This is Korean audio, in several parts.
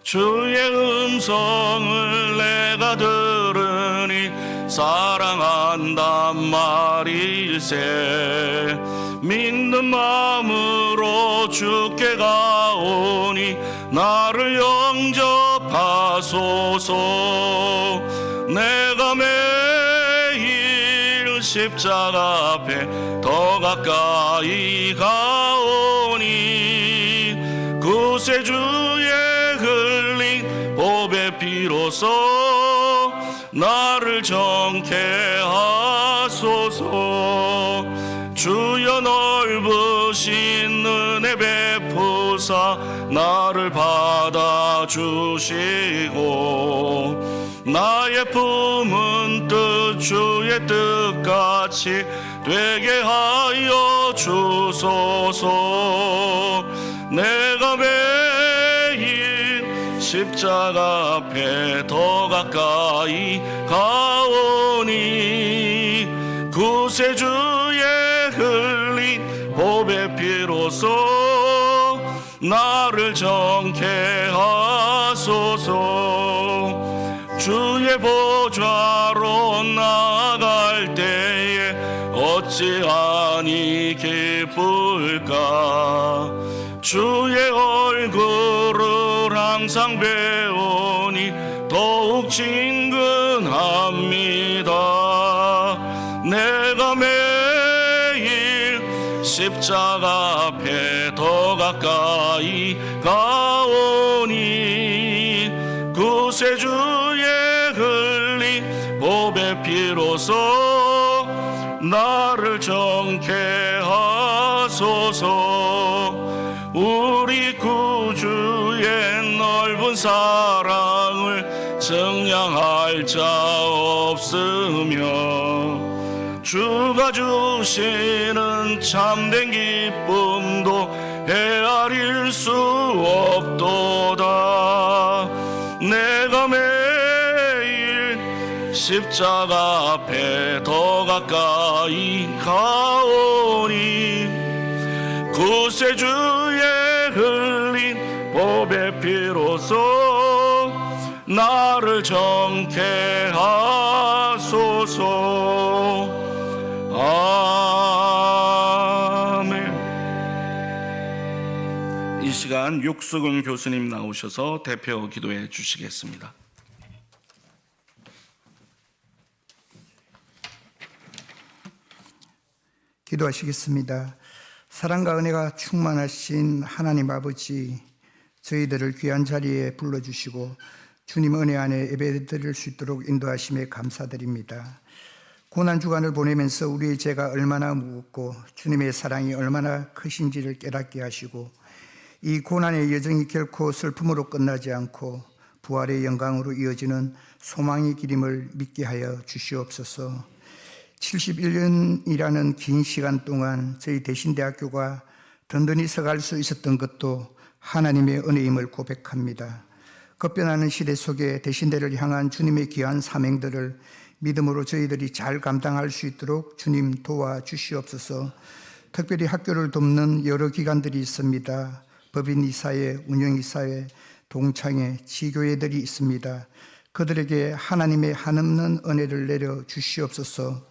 주의 음성을 내가 들으니 사랑한단 말일세. 믿는 마음으로 주께 가오니 나를 영접하소서. 내가 매일 십자가 앞에 더 가까이 가오니 구세주의 흘린 보배 피로써 나를 정케 하소서. 주여 넓으신 은혜 베푸사 나를 받아주시고 나의 품은 뜻 주의 뜻같이 되게 하여 주소서. 내가 매일 십자가 앞에 더 가까이 가오니 구세주의 흘린 보배 피로써 나를 정케 하소서. 주의 보좌로 나아갈 때에 어찌하니 기쁠까. 주의 얼굴을 항상 배우니 더욱 친근합니다. 내가 매일 십자가 앞에 더 가까이 가오니 구세주의 흘린 보배 피로써 나를 정케 하소서. 우리 구주의 넓은 사랑을 증량할 자 없으며 주가 주시는 참된 기쁨도 헤아릴 수 없도다. 내가 매일 십자가 앞에 더 가까이 가오니 구세주의 흘린 보배 피로써 나를 정케 하소서. 아멘. 이 시간 육수근 교수님 나오셔서 대표 기도해 주시겠습니다. 기도하시겠습니다. 사랑과 은혜가 충만하신 하나님 아버지, 저희들을 귀한 자리에 불러주시고 주님 은혜 안에 예배드릴 수 있도록 인도하심에 감사드립니다. 고난주간을 보내면서 우리의 죄가 얼마나 무겁고 주님의 사랑이 얼마나 크신지를 깨닫게 하시고 이 고난의 여정이 결코 슬픔으로 끝나지 않고 부활의 영광으로 이어지는 소망의 길임을 믿게 하여 주시옵소서. 71년이라는 긴 시간 동안 저희 대신대학교가 든든히 서갈 수 있었던 것도 하나님의 은혜임을 고백합니다. 급변하는 시대 속에 대신대를 향한 주님의 귀한 사명들을 믿음으로 저희들이 잘 감당할 수 있도록 주님 도와주시옵소서. 특별히 학교를 돕는 여러 기관들이 있습니다. 법인이사회, 운영이사회, 동창회, 지교회들이 있습니다. 그들에게 하나님의 한없는 은혜를 내려 주시옵소서.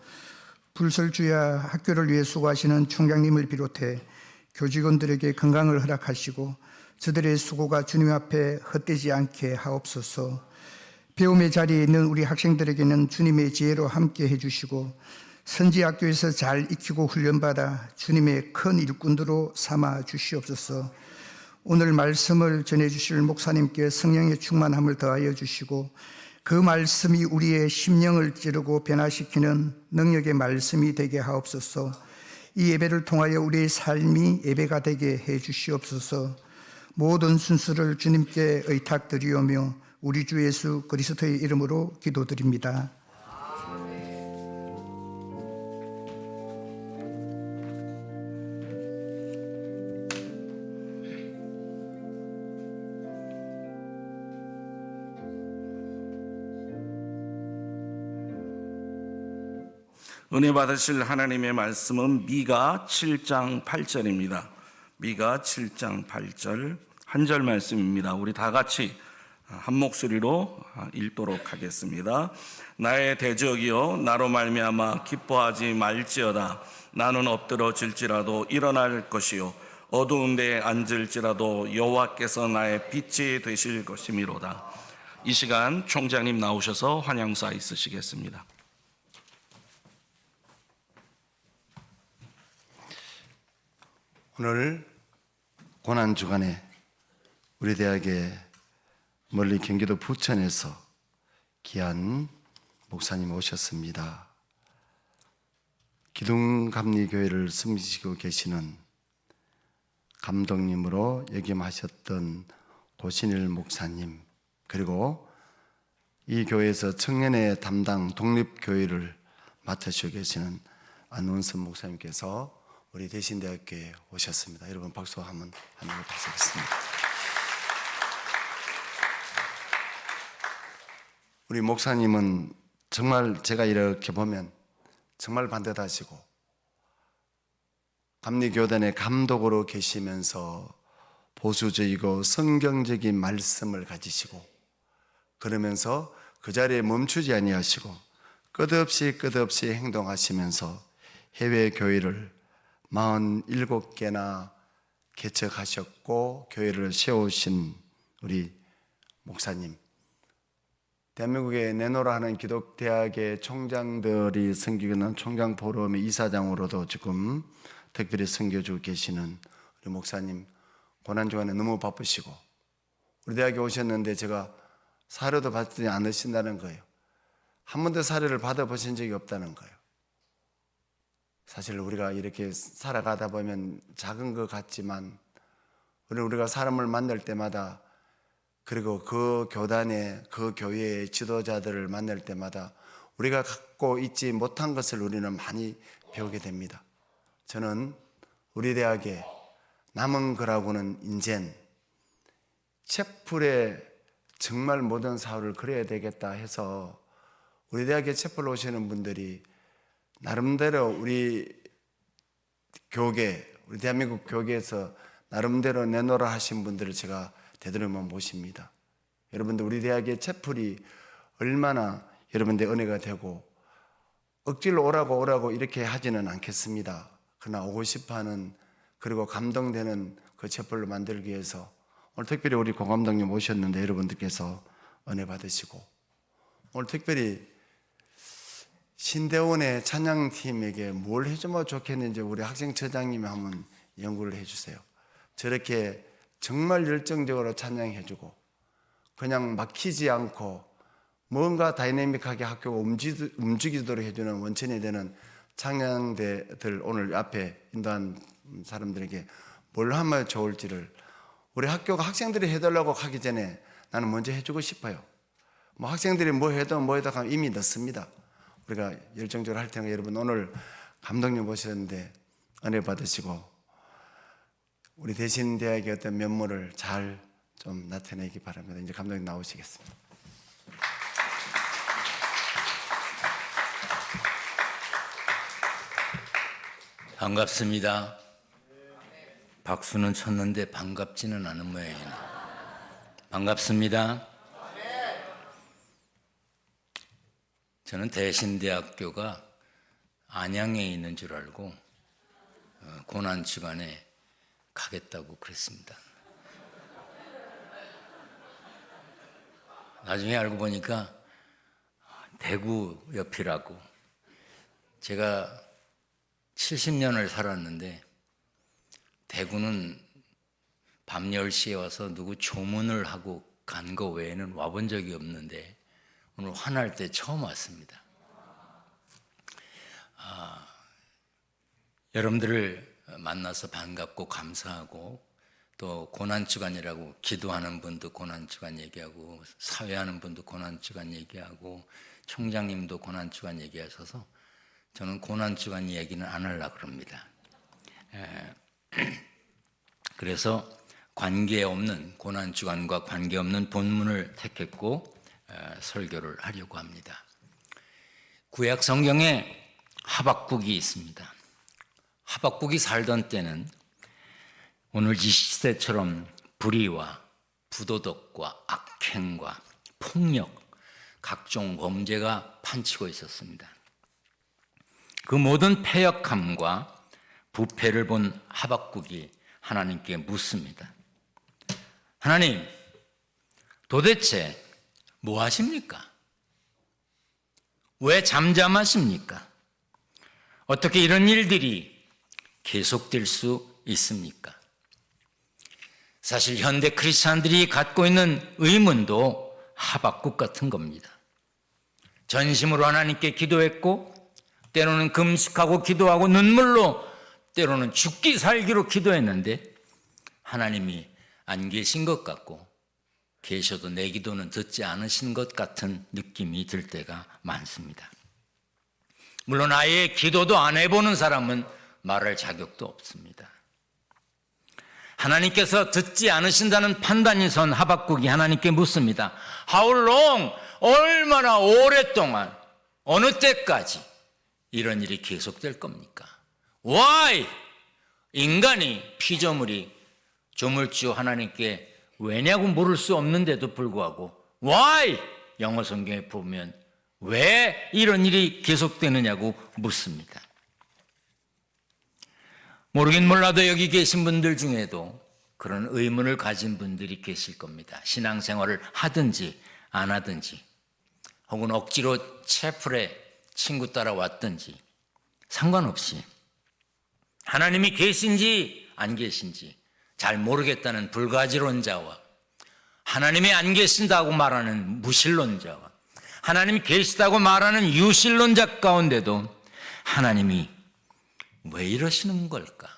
불설주야 학교를 위해 수고하시는 총장님을 비롯해 교직원들에게 건강을 허락하시고 저들의 수고가 주님 앞에 헛되지 않게 하옵소서. 배움의 자리에 있는 우리 학생들에게는 주님의 지혜로 함께 해주시고 선지학교에서 잘 익히고 훈련받아 주님의 큰 일꾼들로 삼아 주시옵소서. 오늘 말씀을 전해주실 목사님께 성령의 충만함을 더하여 주시고 그 말씀이 우리의 심령을 찌르고 변화시키는 능력의 말씀이 되게 하옵소서. 이 예배를 통하여 우리의 삶이 예배가 되게 해 주시옵소서. 모든 순수를 주님께 의탁드리오며 우리 주 예수 그리스도의 이름으로 기도드립니다. 은혜 받으실 하나님의 말씀은 미가 7장 8절입니다. 미가 7장 8절 한 절 말씀입니다. 우리 다 같이 한 목소리로 읽도록 하겠습니다. 나의 대적이여 나로 말미암아 기뻐하지 말지어다. 나는 엎드러질지라도 일어날 것이요 어두운 데에 앉을지라도 여호와께서 나의 빛이 되실 것이미로다. 이 시간 총장님 나오셔서 환영사 있으시겠습니다. 오늘 고난주간에 우리 대학에 멀리 경기도 부천에서 귀한 목사님 오셨습니다. 기둥감리교회를 섬기시고 계시는 감독님으로 역임하셨던 고신일 목사님, 그리고 이 교회에서 청년의 담당 독립교회를 맡으시고 계시는 안원선 목사님께서 우리 대신대학교에 오셨습니다. 여러분 박수 한번 부탁드리겠습니다. 우리 목사님은 정말 제가 이렇게 보면 정말 반듯하시고 감리교단의 감독으로 계시면서 보수적이고 성경적인 말씀을 가지시고 그러면서 그 자리에 멈추지 아니하시고 끝없이 행동하시면서 해외 교회를 47개나 개척하셨고 교회를 세우신 우리 목사님, 대한민국에 내노라 하는 기독대학의 총장들이 섬기는 총장포럼의 이사장으로도 지금 특별히 섬겨주고 계시는 우리 목사님, 고난주간에 너무 바쁘시고 우리 대학에 오셨는데 제가 사료도 받지 않으신다는 거예요. 한 번도 사료를 받아보신 적이 없다는 거예요. 사실 우리가 이렇게 살아가다 보면 작은 것 같지만 우리가 사람을 만날 때마다 그리고 그 교단의 그 교회의 지도자들을 만날 때마다 우리가 갖고 있지 못한 것을 우리는 많이 배우게 됩니다. 저는 우리 대학에 남은 거라고는 인젠 채플에 정말 모든 사업을 그려야 되겠다 해서 우리 대학에 채플 오시는 분들이 나름대로 우리 교계, 우리 대한민국 교계에서 나름대로 내노라 하신 분들을 제가 되도록이면 모십니다. 여러분들 우리 대학의 채플이 얼마나 여러분들 은혜가 되고 억지로 오라고 이렇게 하지는 않겠습니다. 그러나 오고 싶어하는 그리고 감동되는 그 채플로 만들기 위해서 오늘 특별히 우리 고 감독님 오셨는데 여러분들께서 은혜 받으시고 오늘 특별히 신대원의 찬양팀에게 뭘 해주면 좋겠는지 우리 학생처장님이 한번 연구를 해주세요. 저렇게 정말 열정적으로 찬양해주고 그냥 막히지 않고 뭔가 다이내믹하게 학교가 움직이도록 해주는 원천이 되는 찬양대들 오늘 앞에 인도한 사람들에게 뭘 하면 좋을지를 우리 학교가 학생들이 해달라고 하기 전에 나는 먼저 해주고 싶어요. 뭐 학생들이 뭐 해도 하면 이미 늦습니다. 우리가 열정적으로 할 테니까 여러분 오늘 감독님 오셨는데 은혜 받으시고 우리 대신대학의 어떤 면모를 잘 좀 나타내기 바랍니다. 이제 감독님 나오시겠습니다. 반갑습니다. 박수는 쳤는데 반갑지는 않은 모양이네. 반갑습니다. 저는 대신대학교가 안양에 있는 줄 알고 고난주간에 가겠다고 그랬습니다. 나중에 알고 보니까 대구 옆이라고. 제가 70년을 살았는데 대구는 밤 10시에 와서 누구 조문을 하고 간 거 외에는 와본 적이 없는데 오늘 환할 때 처음 왔습니다. 여러분들을 만나서 반갑고 감사하고 또 고난주간이라고 기도하는 분도 고난주간 얘기하고 사회하는 분도 고난주간 얘기하고 총장님도 고난주간 얘기하셔서 저는 고난주간 얘기는 안 하려고 그럽니다. 그래서 관계없는 고난주간과 관계없는 본문을 택했고 설교를 하려고 합니다. 구약 성경에 하박국이 있습니다. 하박국이 살던 때는 오늘 이 시대처럼 불의와 부도덕과 악해 폭행과 폭력, 각종 범죄가 판치고 있었습니다. 그 모든 패역함과 부패를 본 하박국이 하나님께 묻습니다. 하나님, 도대체 뭐 하십니까? 왜 잠잠하십니까? 어떻게 이런 일들이 계속될 수 있습니까? 사실 현대 크리스찬들이 갖고 있는 의문도 하박국 같은 겁니다. 전심으로 하나님께 기도했고, 때로는 금식하고 기도하고 눈물로, 때로는 죽기 살기로 기도했는데 하나님이 안 계신 것 같고, 계셔도 내 기도는 듣지 않으신 것 같은 느낌이 들 때가 많습니다. 물론 아예 기도도 안 해보는 사람은 말할 자격도 없습니다. 하나님께서 듣지 않으신다는 판단이 선 하박국이 하나님께 묻습니다. How long? 얼마나 오랫동안, 어느 때까지 이런 일이 계속될 겁니까? Why? 인간이, 피조물이 조물주 하나님께 왜냐고 물을 수 없는데도 불구하고 Why? 영어 성경에 보면 왜 이런 일이 계속되느냐고 묻습니다. 모르긴 몰라도 여기 계신 분들 중에도 그런 의문을 가진 분들이 계실 겁니다. 신앙생활을 하든지 안 하든지, 혹은 억지로 채플에 친구 따라 왔든지 상관없이 하나님이 계신지 안 계신지 잘 모르겠다는 불가지론자와 하나님이 안 계신다고 말하는 무신론자와 하나님이 계시다고 말하는 유신론자 가운데도 하나님이 왜 이러시는 걸까?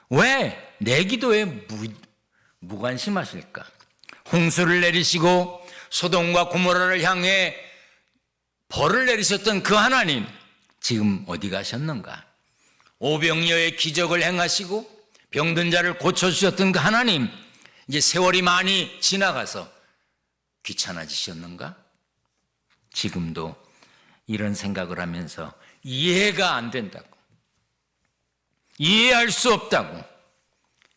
왜 내 기도에 무관심하실까? 홍수를 내리시고 소돔과 고모라를 향해 벌을 내리셨던 그 하나님, 지금 어디 가셨는가? 오병이어의 기적을 행하시고 병든 자를 고쳐주셨던 그 하나님, 이제 세월이 많이 지나가서 귀찮아지셨는가? 지금도 이런 생각을 하면서 이해가 안 된다고, 이해할 수 없다고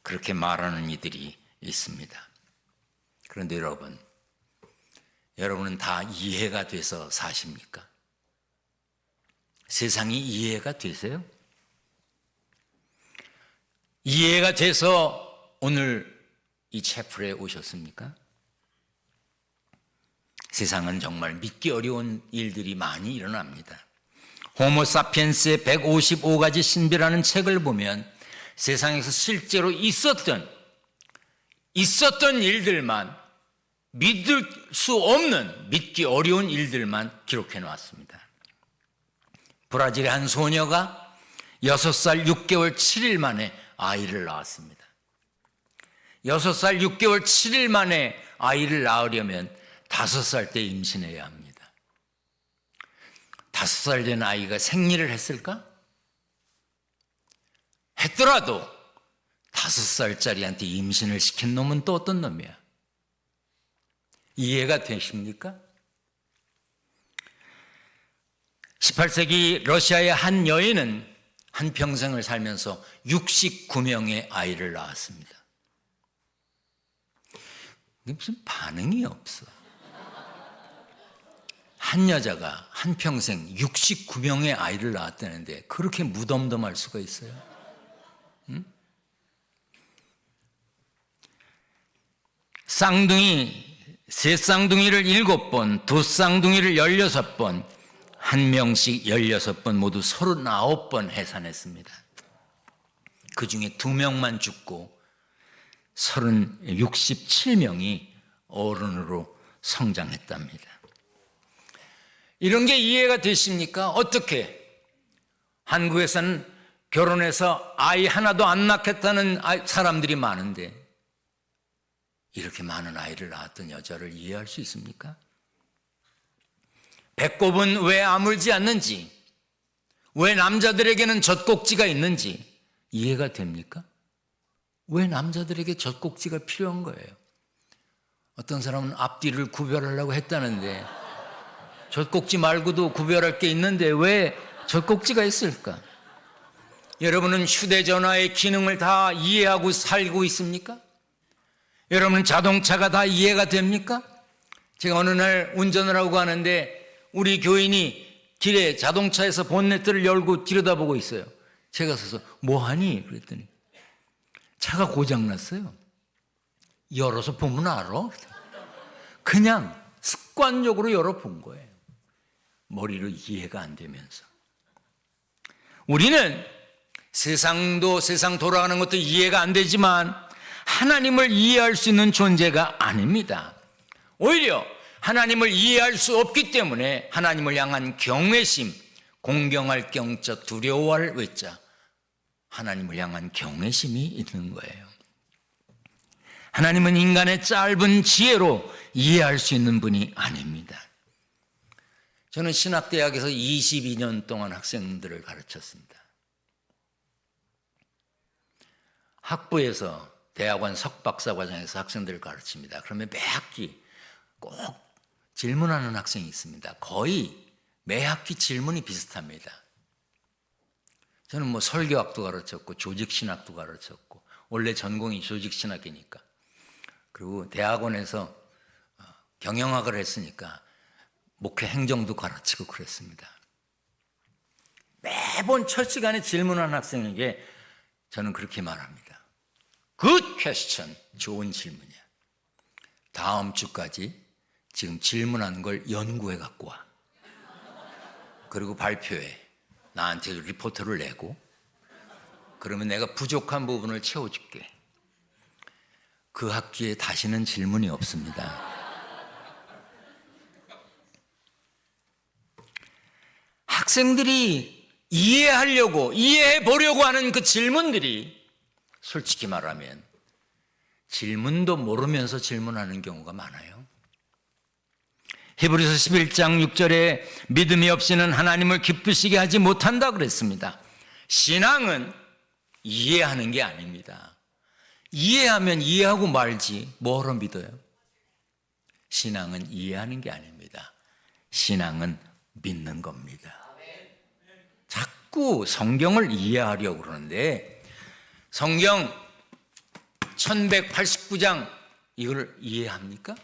그렇게 말하는 이들이 있습니다. 그런데 여러분은 다 이해가 돼서 사십니까? 세상이 이해가 되세요? 이해가 돼서 오늘 이 채플에 오셨습니까? 세상은 정말 믿기 어려운 일들이 많이 일어납니다. 호모사피엔스의 155가지 신비라는 책을 보면 세상에서 실제로 있었던 일들만, 믿을 수 없는, 믿기 어려운 일들만 기록해 놓았습니다. 브라질의 한 소녀가 6살 6개월 7일 만에 아이를 낳았습니다. 6살 6개월 7일 만에 아이를 낳으려면 5살 때 임신해야 합니다. 5살 된 아이가 생리를 했을까? 했더라도 5살짜리한테 임신을 시킨 놈은 또 어떤 놈이야? 이해가 되십니까? 18세기 러시아의 한 여인은 한평생을 살면서 69명의 아이를 낳았습니다. 무슨 반응이 없어. 한 여자가 한평생 69명의 아이를 낳았다는데 그렇게 무덤덤할 수가 있어요? 새 쌍둥이를 7번, 두 쌍둥이를 16번, 한 명씩 16번, 모두 39번 해산했습니다. 그 중에 2명만 죽고 67명이 어른으로 성장했답니다. 이런 게 이해가 되십니까? 어떻게 한국에서는 결혼해서 아이 하나도 안 낳겠다는 사람들이 많은데 이렇게 많은 아이를 낳았던 여자를 이해할 수 있습니까? 배꼽은 왜 아물지 않는지, 왜 남자들에게는 젖꼭지가 있는지 이해가 됩니까? 왜 남자들에게 젖꼭지가 필요한 거예요? 어떤 사람은 앞뒤를 구별하려고 했다는데 젖꼭지 말고도 구별할 게 있는데 왜 젖꼭지가 있을까? 여러분은 휴대전화의 기능을 다 이해하고 살고 있습니까? 여러분, 자동차가 다 이해가 됩니까? 제가 어느 날 운전을 하고 가는데 우리 교인이 길에 자동차에서 본네트를 열고 들여다보고 있어요. 제가 서서 뭐하니? 그랬더니 차가 고장났어요. 열어서 보면 알아? 그냥 습관적으로 열어본 거예요. 머리로 이해가 안 되면서. 우리는 세상도 세상 돌아가는 것도 이해가 안 되지만 하나님을 이해할 수 있는 존재가 아닙니다. 오히려 하나님을 이해할 수 없기 때문에 하나님을 향한 경외심, 공경할 경자 두려워할 외자, 하나님을 향한 경외심이 있는 거예요. 하나님은 인간의 짧은 지혜로 이해할 수 있는 분이 아닙니다. 저는 신학대학에서 22년 동안 학생들을 가르쳤습니다. 학부에서 대학원 석박사 과정에서 학생들을 가르칩니다. 그러면 매 학기 꼭 질문하는 학생이 있습니다. 거의 매 학기 질문이 비슷합니다. 저는 뭐 설교학도 가르쳤고 조직신학도 가르쳤고, 원래 전공이 조직신학이니까. 그리고 대학원에서 경영학을 했으니까 목회 행정도 가르치고 그랬습니다. 매번 첫 시간에 질문하는 학생에게 저는 그렇게 말합니다. Good question. 좋은 질문이야. 다음 주까지 지금 질문한 걸 연구해 갖고 와. 그리고 발표해. 나한테 리포트를 내고, 그러면 내가 부족한 부분을 채워줄게. 그 학기에 다시는 질문이 없습니다. 학생들이 이해하려고, 이해해 보려고 하는 그 질문들이 솔직히 말하면 질문도 모르면서 질문하는 경우가 많아요. 히브리서 11장 6절에 믿음이 없이는 하나님을 기쁘시게 하지 못한다 그랬습니다. 신앙은 이해하는 게 아닙니다. 이해하면 이해하고 말지 뭐하러 믿어요? 신앙은 이해하는 게 아닙니다. 신앙은 믿는 겁니다. 자꾸 성경을 이해하려고 그러는데 성경 1189장 이걸 이해합니까?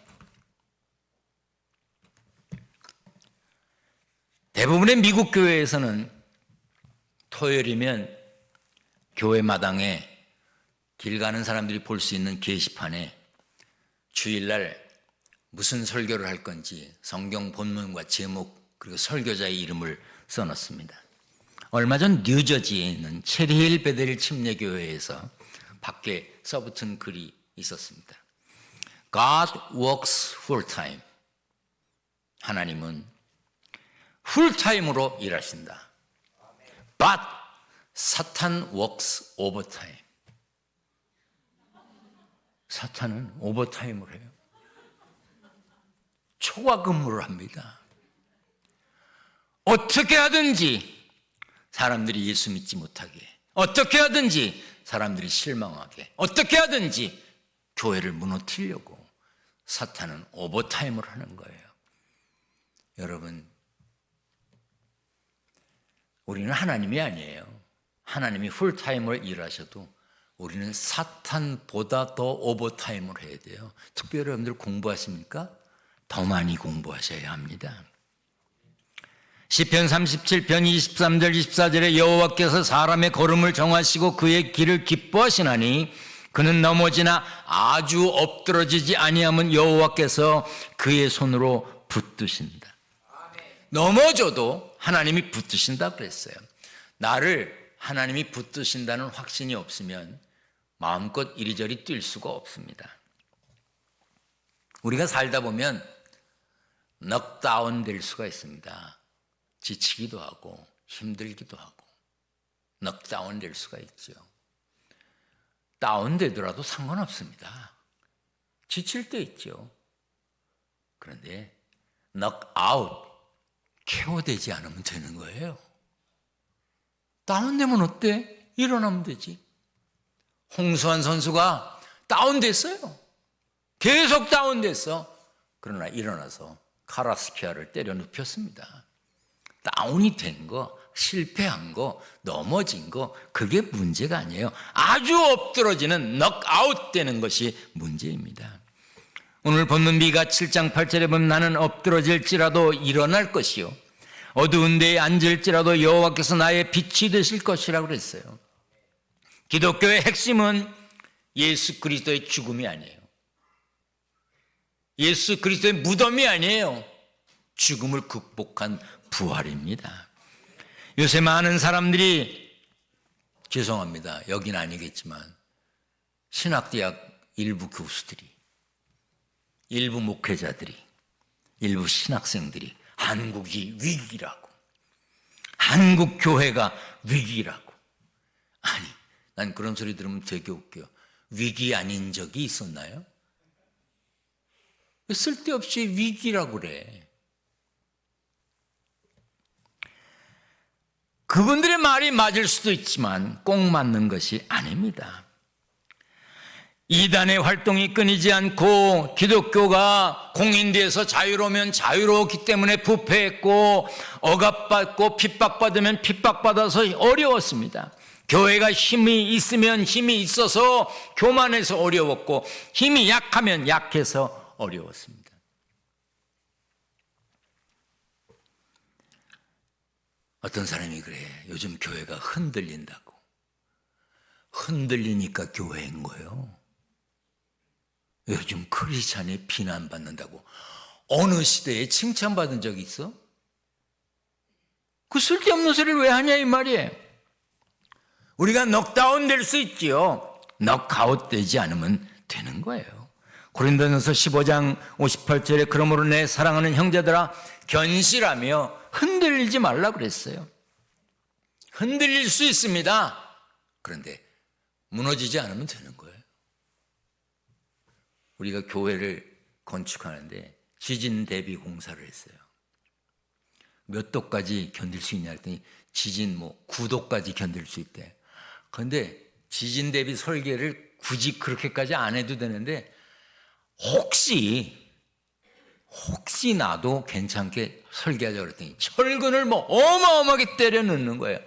대부분의 미국 교회에서는 토요일이면 교회 마당에 길 가는 사람들이 볼 수 있는 게시판에 주일날 무슨 설교를 할 건지 성경 본문과 제목 그리고 설교자의 이름을 써놨습니다. 얼마 전 뉴저지에 있는 체리힐 베델 침례교회에서 밖에 써붙은 글이 있었습니다. God works full time. 하나님은 풀타임으로 일하신다. But Satan works overtime. 사탄은 오버타임을 해요. 초과 근무를 합니다. 어떻게 하든지 사람들이 예수 믿지 못하게, 어떻게 하든지 사람들이 실망하게, 어떻게 하든지 교회를 무너뜨리려고 사탄은 오버타임을 하는 거예요. 여러분, 우리는 하나님이 아니에요. 하나님이 풀타임을 일하셔도 우리는 사탄보다 더 오버타임을 해야 돼요. 특별히 여러분들 공부하십니까? 더 많이 공부하셔야 합니다. 시편 37편 23절 24절에 여호와께서 사람의 걸음을 정하시고 그의 길을 기뻐하시나니 그는 넘어지나 아주 엎드러지지 아니하면 여호와께서 그의 손으로 붙드신다. 넘어져도 하나님이 붙드신다 그랬어요. 나를 하나님이 붙드신다는 확신이 없으면 마음껏 이리저리 뛸 수가 없습니다. 우리가 살다 보면 넉다운 될 수가 있습니다. 지치기도 하고 힘들기도 하고 넉다운 될 수가 있죠. 다운되더라도 상관없습니다. 지칠 때 있죠. 그런데 넉아웃, 케어되지 않으면 되는 거예요. 다운되면 어때? 일어나면 되지. 홍수환 선수가 다운됐어요. 계속 다운됐어. 그러나 일어나서 카라스키아를 때려 눕혔습니다. 다운이 된 거, 실패한 거, 넘어진 거, 그게 문제가 아니에요. 아주 엎드러지는 넉아웃 되는 것이 문제입니다. 오늘 본문 미가 7장 8절에 보면 나는 엎드러질지라도 일어날 것이요 어두운 데에 앉을지라도 여호와께서 나의 빛이 되실 것이라고 그랬어요. 기독교의 핵심은 예수 그리스도의 죽음이 아니에요. 예수 그리스도의 무덤이 아니에요. 죽음을 극복한 부활입니다. 요새 많은 사람들이, 죄송합니다, 여긴 아니겠지만 신학대학 일부 교수들이, 일부 목회자들이, 일부 신학생들이 한국이 위기라고, 한국 교회가 위기라고. 아니, 난 그런 소리 들으면 되게 웃겨요. 위기 아닌 적이 있었나요? 쓸데없이 위기라고 그래. 그분들의 말이 맞을 수도 있지만 꼭 맞는 것이 아닙니다. 이단의 활동이 끊이지 않고 기독교가 공인돼서 자유로우면 자유로웠기 때문에 부패했고, 억압받고 핍박받으면 핍박받아서 어려웠습니다. 교회가 힘이 있으면 힘이 있어서 교만해서 어려웠고, 힘이 약하면 약해서 어려웠습니다. 어떤 사람이 그래, 요즘 교회가 흔들린다고. 흔들리니까 교회인 거예요. 요즘 크리스찬이 비난받는다고. 어느 시대에 칭찬받은 적이 있어? 그 쓸데없는 소리를 왜 하냐 이 말이에요. 우리가 넉다운 될 수 있지요. 넉아웃 되지 않으면 되는 거예요. 고린도전서 15장 58절에 그러므로 내 사랑하는 형제들아 견실하며 흔들리지 말라 그랬어요. 흔들릴 수 있습니다. 그런데 무너지지 않으면 되는 거예요. 우리가 교회를 건축하는데 지진 대비 공사를 했어요. 몇 도까지 견딜 수 있냐 했더니 지진 9도까지 견딜 수 있대. 그런데 지진 대비 설계를 굳이 그렇게까지 안 해도 되는데 혹시 나도 괜찮게 설계하자 그랬더니 철근을 어마어마하게 때려 넣는 거예요.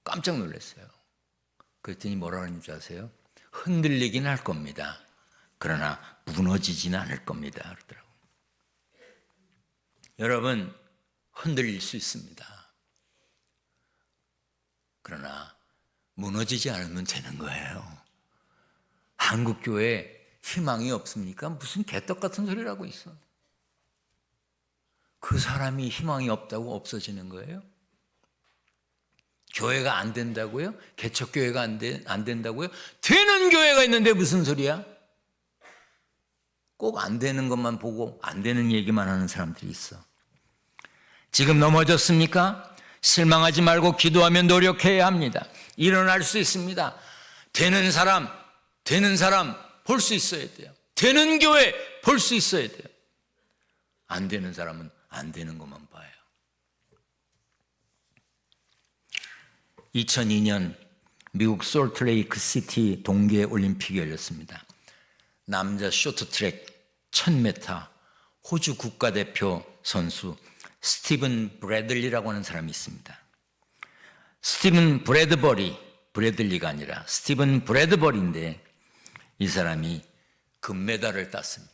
깜짝 놀랐어요. 그랬더니 뭐라고 하는지 아세요? 흔들리긴 할 겁니다. 그러나 무너지지는 않을 겁니다. 그러더라고요. 여러분, 흔들릴 수 있습니다. 그러나 무너지지 않으면 되는 거예요. 한국교회에 희망이 없습니까? 무슨 개떡 같은 소리를 하고 있어. 그 사람이 희망이 없다고 없어지는 거예요? 교회가 안 된다고요? 개척교회가 안 된다고요? 되는 교회가 있는데 무슨 소리야? 꼭 안 되는 것만 보고 안 되는 얘기만 하는 사람들이 있어. 지금 넘어졌습니까? 실망하지 말고 기도하며 노력해야 합니다. 일어날 수 있습니다. 되는 사람 볼 수 있어야 돼요. 되는 교회 볼 수 있어야 돼요. 안 되는 사람은 안 되는 것만 봐요. 2002년 미국 솔트레이크 시티 동계 올림픽이 열렸습니다. 남자 쇼트트랙 1000m 호주 국가대표 선수 스티븐 브래들리라고 하는 사람이 있습니다. 스티븐 브래들리가 아니라 스티븐 브래드버리인데 이 사람이 금메달을 땄습니다.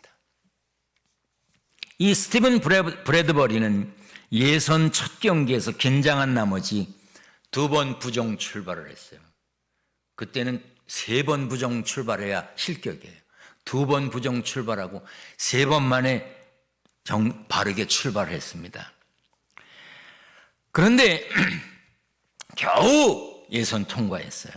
이 스티븐 브래드버리는 예선 첫 경기에서 긴장한 나머지 2번 부정 출발을 했어요. 그때는 3번 부정 출발해야 실격이에요. 2번 부정 출발하고 3번 만에 바르게 출발했습니다. 그런데 겨우 예선 통과했어요.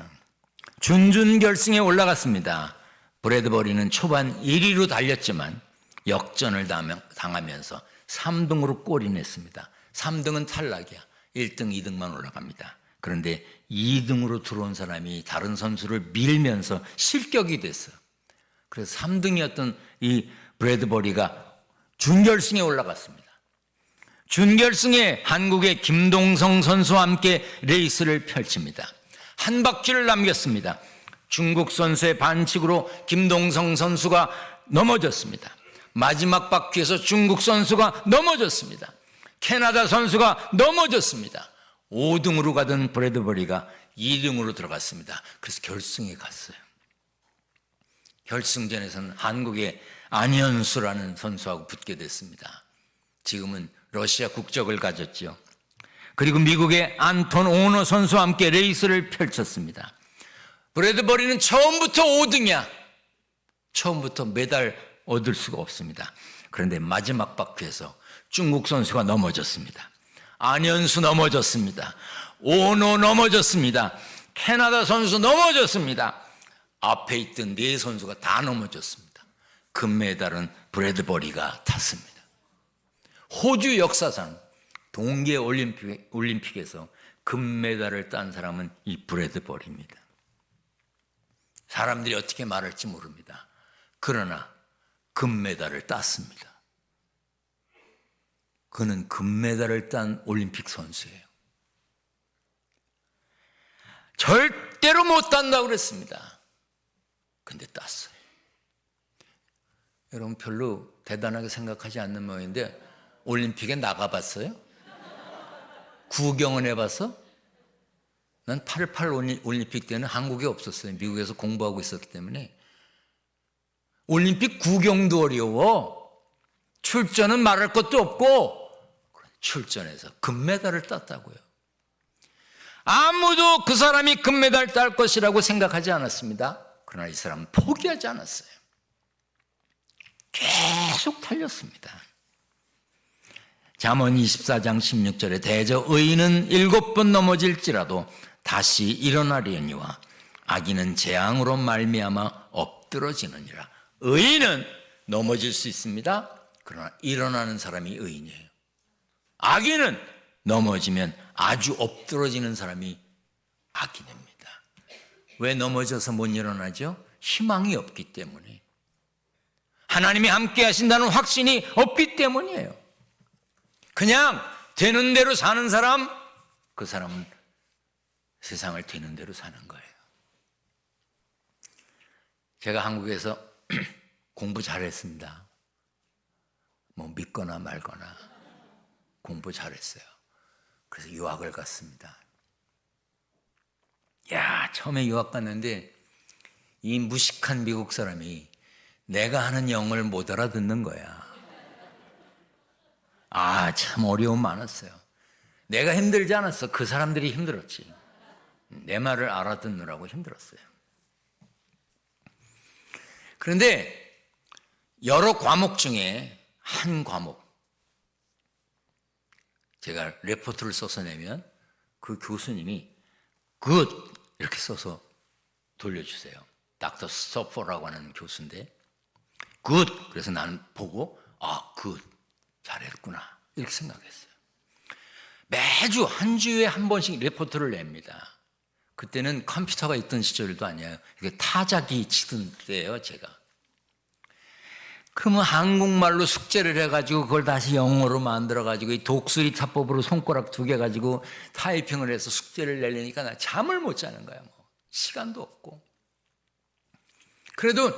준결승에 올라갔습니다. 브래드버리는 초반 1위로 달렸지만 역전을 당하면서 3등으로 골인했습니다. 3등은 탈락이야. 1등, 2등만 올라갑니다. 그런데 2등으로 들어온 사람이 다른 선수를 밀면서 실격이 됐어요. 그래서 3등이었던 이 브래드버리가 준결승에 올라갔습니다. 준결승에 한국의 김동성 선수와 함께 레이스를 펼칩니다. 한 바퀴를 남겼습니다. 중국 선수의 반칙으로 김동성 선수가 넘어졌습니다. 마지막 바퀴에서 중국 선수가 넘어졌습니다. 캐나다 선수가 넘어졌습니다. 5등으로 가던 브래드버리가 2등으로 들어갔습니다. 그래서 결승에 갔어요. 결승전에서는 한국의 안현수라는 선수하고 붙게 됐습니다. 지금은 러시아 국적을 가졌죠. 그리고 미국의 안톤 오너 선수와 함께 레이스를 펼쳤습니다. 브래드버리는 처음부터 5등이야. 처음부터 메달 얻을 수가 없습니다. 그런데 마지막 바퀴에서 중국 선수가 넘어졌습니다. 안현수 넘어졌습니다. 오노 넘어졌습니다. 캐나다 선수 넘어졌습니다. 앞에 있던 네 선수가 다 넘어졌습니다. 금메달은 브래드버리가 탔습니다. 호주 역사상 동계 올림픽에서 금메달을 딴 사람은 이 브래드버리입니다. 사람들이 어떻게 말할지 모릅니다. 그러나 금메달을 땄습니다. 그는 금메달을 딴 올림픽 선수예요. 절대로 못 딴다고 그랬습니다. 근데 땄어요. 여러분 별로 대단하게 생각하지 않는 모양인데 올림픽에 나가봤어요? 구경은 해봤어? 난 88 올림픽 때는 한국에 없었어요. 미국에서 공부하고 있었기 때문에. 올림픽 구경도 어려워. 출전은 말할 것도 없고 출전해서 금메달을 땄다고요. 아무도 그 사람이 금메달 딸 것이라고 생각하지 않았습니다. 그러나 이 사람은 포기하지 않았어요. 계속 달렸습니다. 잠언 24장 16절에 대저 의인은 7번 넘어질지라도 다시 일어나려니와 악인은 재앙으로 말미암아 엎드러지느니라. 의인은 넘어질 수 있습니다. 그러나 일어나는 사람이 의인이에요. 악인은 넘어지면 아주 엎드러지는 사람이 악인입니다. 왜 넘어져서 못 일어나죠? 희망이 없기 때문에. 하나님이 함께 하신다는 확신이 없기 때문이에요. 그냥 되는 대로 사는 사람, 그 사람은 세상을 되는 대로 사는 거예요. 제가 한국에서 공부 잘했습니다. 뭐 믿거나 말거나 공부 잘했어요. 그래서 유학을 갔습니다. 처음에 유학 갔는데 이 무식한 미국 사람이 내가 하는 영어를 못 알아듣는 거야. 참 어려움 많았어요. 내가 힘들지 않았어. 그 사람들이 힘들었지. 내 말을 알아듣느라고 힘들었어요. 그런데 여러 과목 중에 한 과목, 제가 레포트를 써서 내면 그 교수님이 good 이렇게 써서 돌려주세요. 닥터 스토퍼라고 하는 교수인데 good, 그래서 나는 보고 good, 잘했구나 이렇게 생각했어요. 매주 한 주에 한 번씩 레포트를 냅니다. 그때는 컴퓨터가 있던 시절도 아니에요. 이게 타자기 치던 때예요, 제가. 그러면 한국말로 숙제를 해가지고 그걸 다시 영어로 만들어가지고 이 독수리 타법으로 손가락 2개 가지고 타이핑을 해서 숙제를 내려니까 나 잠을 못 자는 거야. 뭐 시간도 없고. 그래도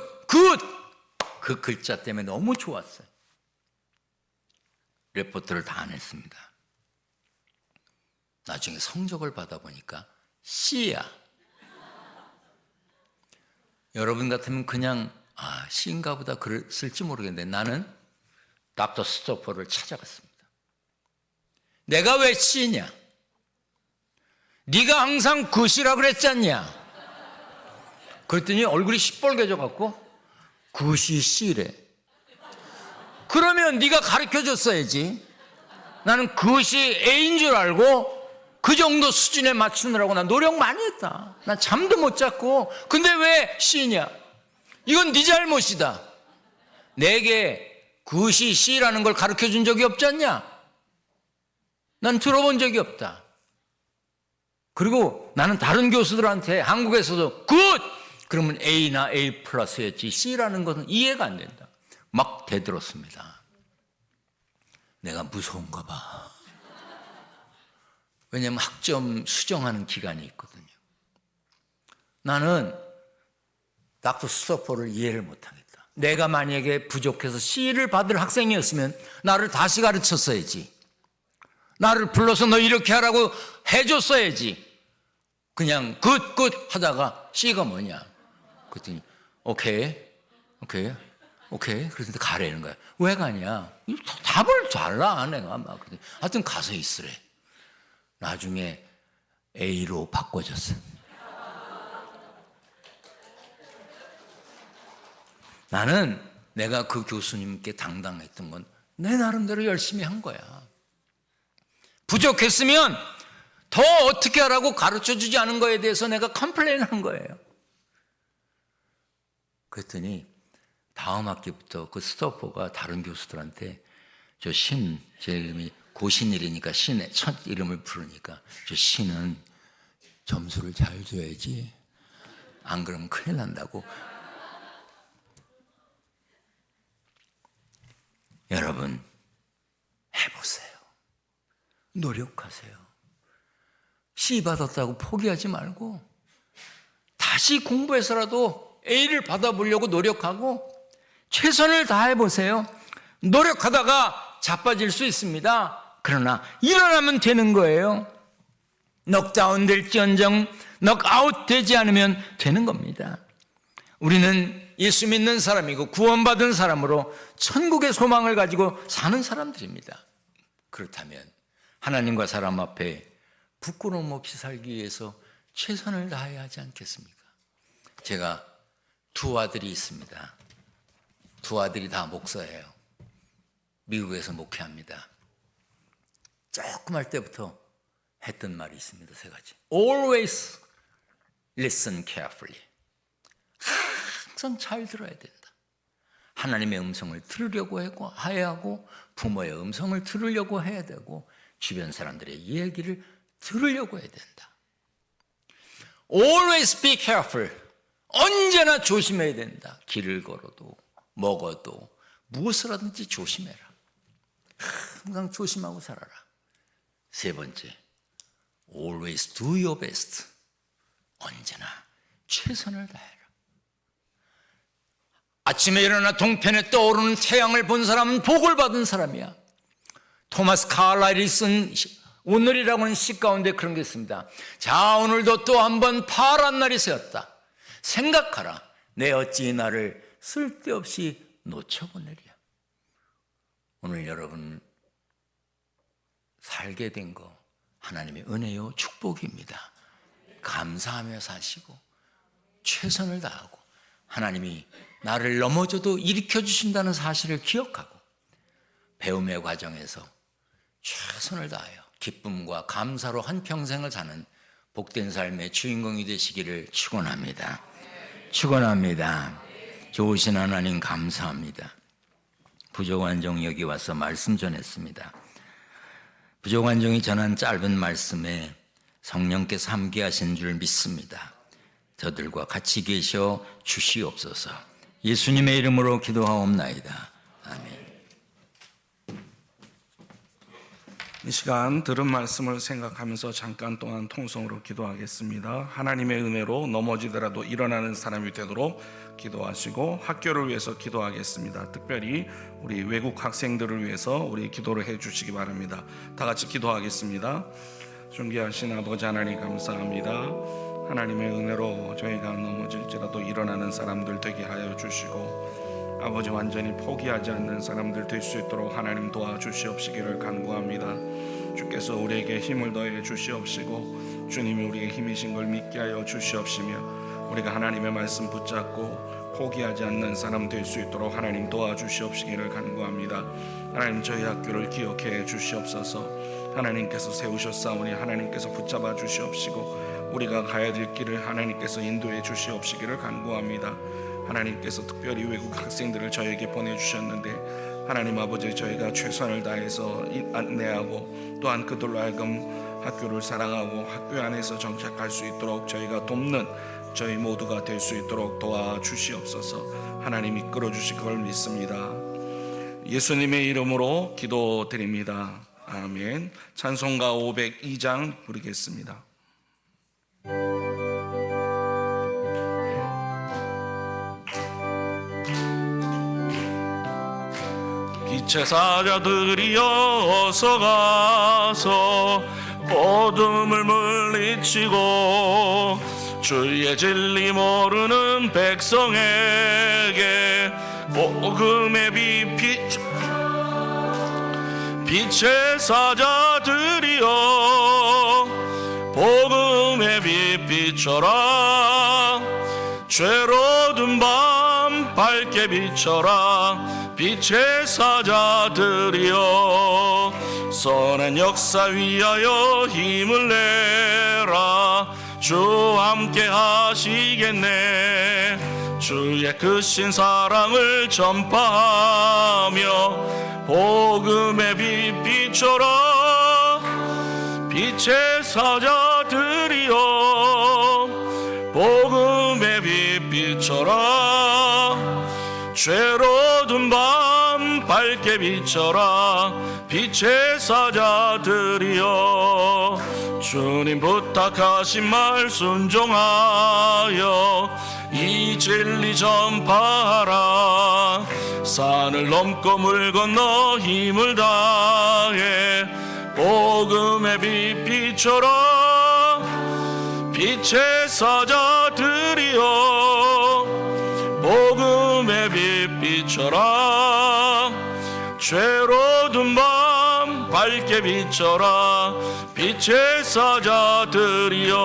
그 글자 때문에 너무 좋았어요. 레포트를 다 안 했습니다. 나중에 성적을 받아보니까 C야. 여러분 같으면 그냥 C인가 보다 그랬을지 모르겠는데 나는 닥터 스토퍼를 찾아갔습니다. 내가 왜 C냐? 네가 항상 굿이라 그랬잖냐? 그랬더니 얼굴이 시뻘개져 갖고 굿이 C래. 그러면 네가 가르쳐줬어야지. 나는 굿이 A인 줄 알고 그 정도 수준에 맞추느라고 나 노력 많이 했다. 나 잠도 못 잤고. 근데 왜 C냐? 이건 네 잘못이다. 내게 굿이 C라는 걸 가르쳐준 적이 없지 않냐? 난 들어본 적이 없다. 그리고 나는 다른 교수들한테 한국에서도 굿! 그러면 A나 A 플러스였지 C라는 것은 이해가 안 된다. 막 대들었습니다. 내가 무서운가 봐. 왜냐하면 학점 수정하는 기간이 있거든요. 나는 닥터 스토퍼를 이해를 못하겠다. 내가 만약에 부족해서 C를 받을 학생이었으면 나를 다시 가르쳤어야지. 나를 불러서 너 이렇게 하라고 해줬어야지. 그냥 굿 하다가 C가 뭐냐? 그랬더니 오케이. 그랬는데 가라는 거야. 왜 가냐? 답을 잘라 내가 막. 하여튼 가서 있으래. 나중에 A로 바꿔줬어. 나는 내가 그 교수님께 당당했던 건 내 나름대로 열심히 한 거야. 부족했으면 더 어떻게 하라고 가르쳐주지 않은 거에 대해서 내가 컴플레인한 거예요. 그랬더니 다음 학기부터 그 스토퍼가 다른 교수들한테 제 이름이 고신일이니까 신의 첫 이름을 부르니까 저 신은 점수를 잘 줘야지, 안 그러면 큰일 난다고. 여러분, 해보세요. 노력하세요. C 받았다고 포기하지 말고 다시 공부해서라도 A를 받아보려고 노력하고 최선을 다해보세요. 노력하다가 자빠질 수 있습니다. 그러나 일어나면 되는 거예요. 넉다운 될지언정 넉아웃 되지 않으면 되는 겁니다. 우리는 예수 믿는 사람이고 구원받은 사람으로 천국의 소망을 가지고 사는 사람들입니다. 그렇다면 하나님과 사람 앞에 부끄러움 없이 살기 위해서 최선을 다해야 하지 않겠습니까? 제가 두 아들이 있습니다. 두 아들이 다 목사예요. 미국에서 목회합니다. 조금 할 때부터 했던 말이 있습니다. 세 가지. Always listen carefully. 항상 잘 들어야 된다. 하나님의 음성을 들으려고 해야 하고, 부모의 음성을 들으려고 해야 되고, 주변 사람들의 이야기를 들으려고 해야 된다. Always be careful. 언제나 조심해야 된다. 길을 걸어도 먹어도 무엇을 하든지 조심해라. 항상 조심하고 살아라. 세 번째, always do your best. 언제나 최선을 다해라. 아침에 일어나 동편에 떠오르는 태양을 본 사람은 복을 받은 사람이야. 토마스 칼라일이 쓴 오늘이라고 하는 시 가운데 그런 게 있습니다. 자, 오늘도 또 한 번 파란 날이 새었다. 생각하라. 내 어찌 나를 쓸데없이 놓쳐보내랴. 오늘 여러분 살게 된 거 하나님의 은혜요 축복입니다. 감사하며 사시고 최선을 다하고 하나님이 나를 넘어져도 일으켜 주신다는 사실을 기억하고 배움의 과정에서 최선을 다하여 기쁨과 감사로 한평생을 사는 복된 삶의 주인공이 되시기를 축원합니다. 축원합니다. 좋으신 하나님 감사합니다. 부족한 종 여기 와서 말씀 전했습니다. 부족한 종이 전한 짧은 말씀에 성령께서 함께하신 줄 믿습니다. 저들과 같이 계셔 주시옵소서. 예수님의 이름으로 기도하옵나이다. 아멘. 이 시간 들은 말씀을 생각하면서 잠깐 동안 통성으로 기도하겠습니다. 하나님의 은혜로 넘어지더라도 일어나는 사람이 되도록 기도하시고 학교를 위해서 기도하겠습니다. 특별히 우리 외국 학생들을 위해서 우리 기도를 해 주시기 바랍니다. 다 같이 기도하겠습니다. 존귀하신 아버지 하나님 감사합니다. 하나님의 은혜로 저희가 넘어질지라도 일어나는 사람들 되게 하여 주시고 아버지 완전히 포기하지 않는 사람들 될 수 있도록 하나님 도와주시옵시기를 간구합니다. 주께서 우리에게 힘을 더해 주시옵시고 주님이 우리의 힘이신 걸 믿게 하여 주시옵시며 우리가 하나님의 말씀 붙잡고 포기하지 않는 사람 될 수 있도록 하나님 도와주시옵시기를 간구합니다. 하나님 저희 학교를 기억해 주시옵소서. 하나님께서 세우셨사오니 하나님께서 붙잡아 주시옵시고 우리가 가야 될 길을 하나님께서 인도해 주시옵시기를 간구합니다. 하나님께서 특별히 외국 학생들을 저에게 보내주셨는데 하나님 아버지 저희가 최선을 다해서 안내하고 또한 그들로 하여금 학교를 사랑하고 학교 안에서 정착할 수 있도록 저희가 돕는 저희 모두가 될 수 있도록 도와주시옵소서. 하나님 이끌어 주실 걸 믿습니다. 예수님의 이름으로 기도드립니다. 아멘. 찬송가 502장 부르겠습니다. 빛의 사자들이여 어서 가서 어둠을 물리치고 주의 진리 모르는 백성에게 복음의 빛의 사자들이여 복음의 빛 비춰라. 죄로 든 밤 밝게 비춰라. 빛의 사자들이여 선한 역사 위하여 힘을 내라. 주 함께 하시겠네. 주의 크신 사랑을 전파하며 복음의 빛 비춰라. 빛의 사자들이여 복음의 빛 비춰라. 죄로 든 밤 밝게 비춰라. 빛의 사자들이여 주님 부탁하신 말 순종하여 이 진리 전파하라. 산을 넘고 물 건너 힘을 다해 복음의 빛 비춰라. 빛의 사자들이여 복음의 빛 비춰라. 죄로 든 밤 밝게 비춰라. 빛의 사자들이여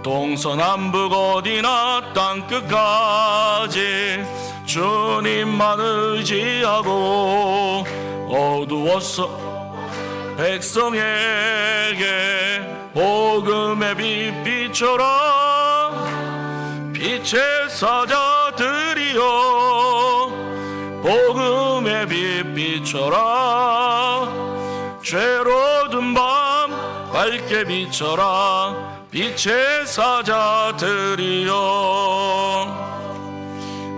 동서남북 어디나 땅끝까지 주님만 의지하고 어두워서 백성에게 복음의 빛 비춰라. 빛의 사자들이여 복음의 빛 비춰라. 죄로 든 밤 밝게 비춰라. 빛의 사자들이여.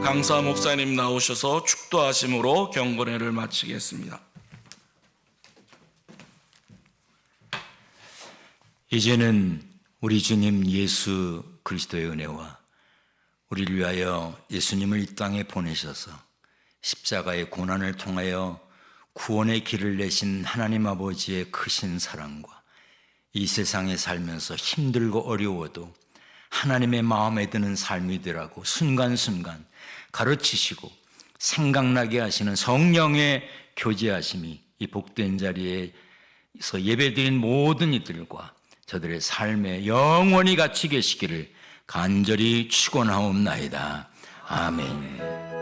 강사 목사님 나오셔서 축도하심으로 경건회를 마치겠습니다. 이제는 우리 주님 예수 그리스도의 은혜와 우리를 위하여 예수님을 이 땅에 보내셔서 십자가의 고난을 통하여 구원의 길을 내신 하나님 아버지의 크신 사랑과 이 세상에 살면서 힘들고 어려워도 하나님의 마음에 드는 삶이 되라고 순간순간 가르치시고 생각나게 하시는 성령의 교제하심이 이 복된 자리에서 예배드린 모든 이들과 저들의 삶에 영원히 같이 계시기를 간절히 축원하옵나이다. 아멘.